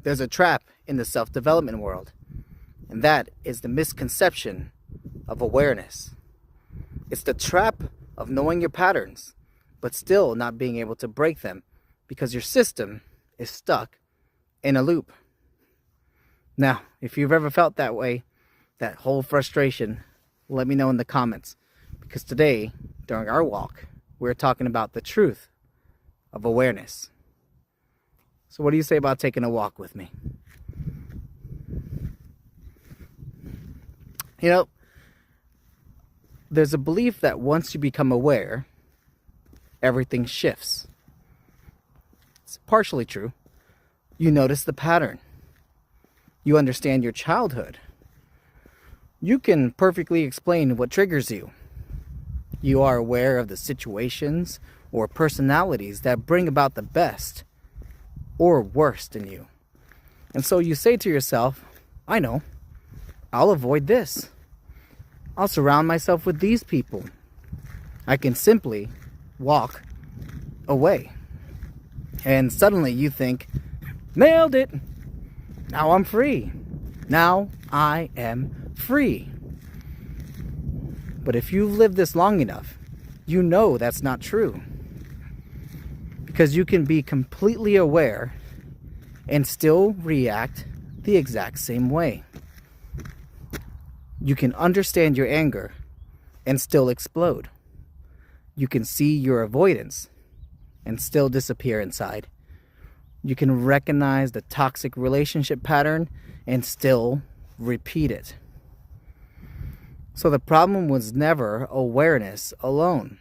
There's a trap in the self-development world, and that is the misconception of awareness. It's the trap of knowing your patterns, but still not being able to break them because your system is stuck in a loop. Now, if you've ever felt that way, that whole frustration, let me know in the comments. Because today, during our walk, we're talking about the truth of awareness. So what do you say about taking a walk with me? You know, there's a belief that once you become aware, everything shifts. It's partially true. You notice the pattern. You understand your childhood. You can perfectly explain what triggers you. You are aware of the situations or personalities that bring about the best or worst in you. And so you say to yourself, I know, I'll avoid this. I'll surround myself with these people. I can simply walk away. And suddenly you think, nailed it. Now I'm free. Now I am free. But if you've lived this long enough, you know that's not true. Because you can be completely aware and still react the exact same way. You can understand your anger and still explode. You can see your avoidance and still disappear inside. You can recognize the toxic relationship pattern and still repeat it. So the problem was never awareness alone.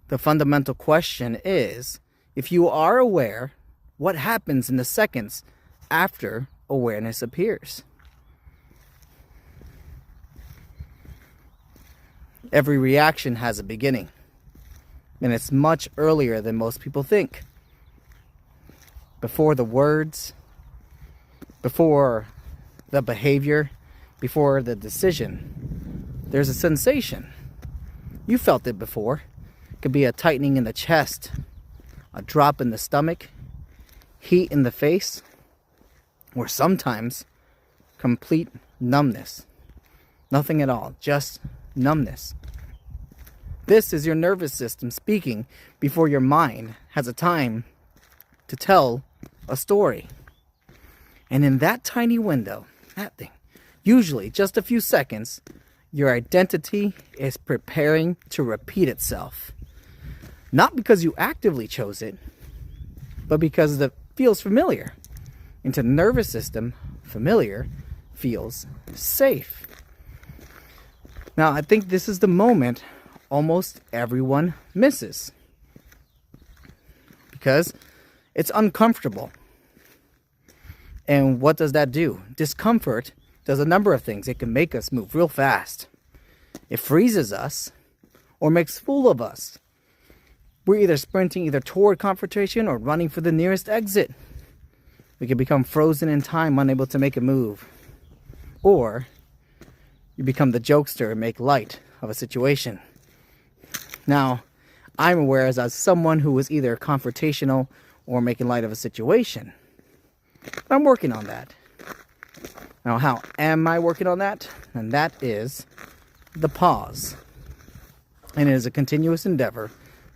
The fundamental question is, if you are aware, what happens in the seconds after awareness appears? Every reaction has a beginning, and it's much earlier than most people think. Before the words, before the behavior, before the decision, there's a sensation. You felt it before. It could be a tightening in the chest, a drop in the stomach, heat in the face, or sometimes complete numbness. Nothing at all, just numbness. This is your nervous system speaking before your mind has a time to tell a story. And in that tiny window, that thing, usually just a few seconds, your identity is preparing to repeat itself. Not because you actively chose it, but because it feels familiar. And to the nervous system, familiar feels safe. Now, I think this is the moment almost everyone misses. Because it's uncomfortable. And what does that do? Discomfort does a number of things. It can make us move real fast. It freezes us or makes a fool of us. We're either sprinting either toward confrontation or running for the nearest exit. We can become frozen in time, unable to make a move. Or you become the jokester and make light of a situation. Now, I'm aware as someone who is either confrontational or making light of a situation. But I'm working on that. Now, how am I working on that? And that is the pause. And it is a continuous endeavor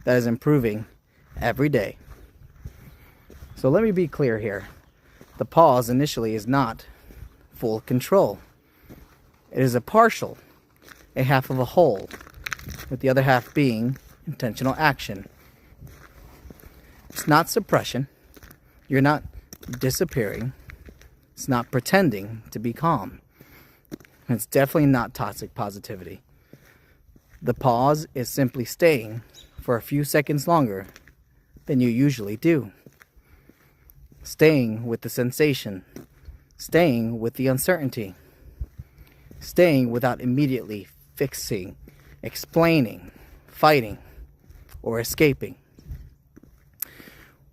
that is improving every day. So let me be clear here. The pause initially is not full control. It is a partial, a half of a whole, with the other half being intentional action. It's not suppression. You're not disappearing. It's not pretending to be calm. And it's definitely not toxic positivity. The pause is simply staying for a few seconds longer than you usually do. Staying with the sensation. Staying with the uncertainty. Staying without immediately fixing, explaining, fighting, or escaping.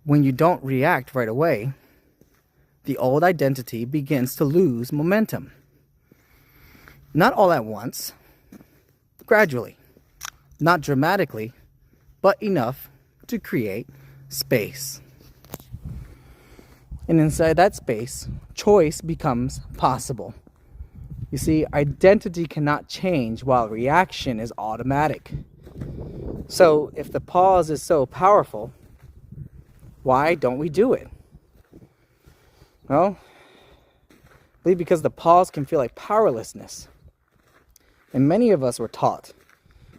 When you don't react right away, the old identity begins to lose momentum. Not all at once, gradually, not dramatically, but enough to create space. And inside that space, choice becomes possible. You see, identity cannot change while reaction is automatic. So if the pause is so powerful, why don't we do it? Well, I believe because the pause can feel like powerlessness. And many of us were taught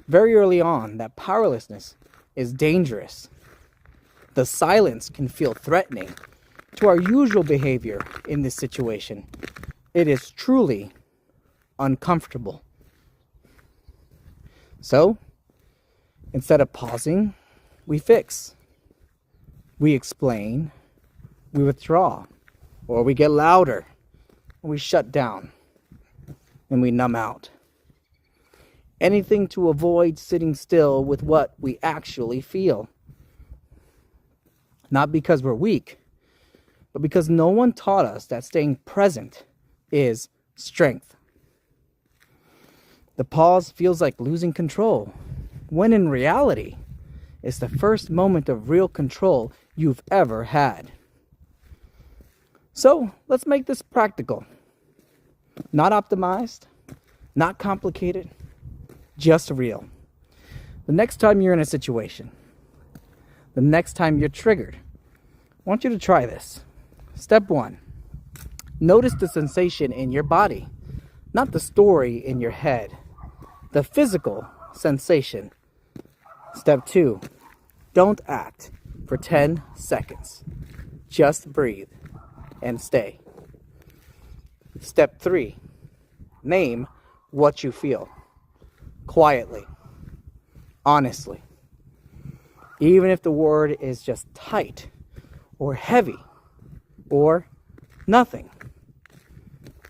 very early on that powerlessness is dangerous. The silence can feel threatening to our usual behavior in this situation. It is truly uncomfortable. So, instead of pausing, we fix. We explain, we withdraw, or we get louder, or we shut down, and we numb out. Anything to avoid sitting still with what we actually feel. Not because we're weak, but because no one taught us that staying present is strength. The pause feels like losing control, when in reality, it's the first moment of real control you've ever had. So, let's make this practical. Not optimized, not complicated, just real. The next time you're in a situation, the next time you're triggered, I want you to try this. Step 1, notice the sensation in your body, not the story in your head, the physical sensation. Step 2, don't act for 10 seconds. Just breathe and stay. Step 3, name what you feel. Quietly, honestly. Even if the word is just tight or heavy or nothing.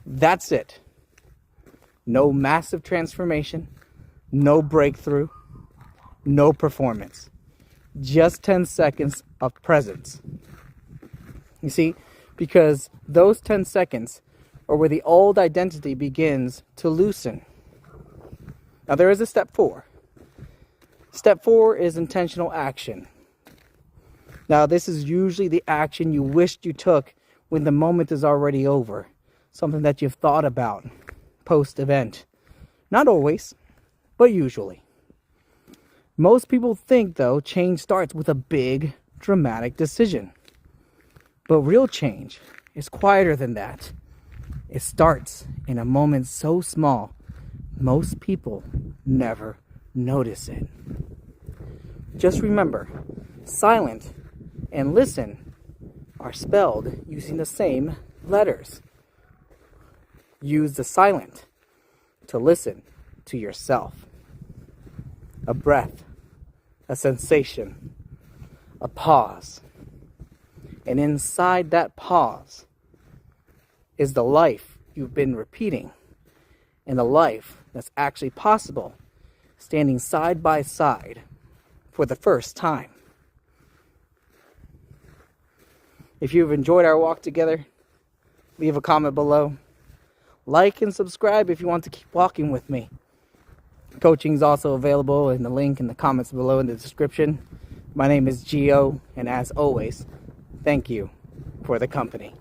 That's it. No massive transformation, no breakthrough, no performance. Just 10 seconds of presence. You see, because those 10 seconds are where the old identity begins to loosen. Now there is a step 4. Step 4 is intentional action. Now this is usually the action you wished you took when the moment is already over. Something that you've thought about post-event. Not always, but usually. Most people think, though, change starts with a big, dramatic decision. But real change is quieter than that. It starts in a moment so small, most people never notice it. Just remember, silent and listen are spelled using the same letters. Use the silent to listen to yourself. A breath, a sensation, a pause. And inside that pause is the life you've been repeating, and the life that's actually possible, standing side by side for the first time. If you've enjoyed our walk together, leave a comment below. Like and subscribe if you want to keep walking with me. Coaching is also available in the link in the comments below in the description. My name is Gio, and as always, thank you for the company.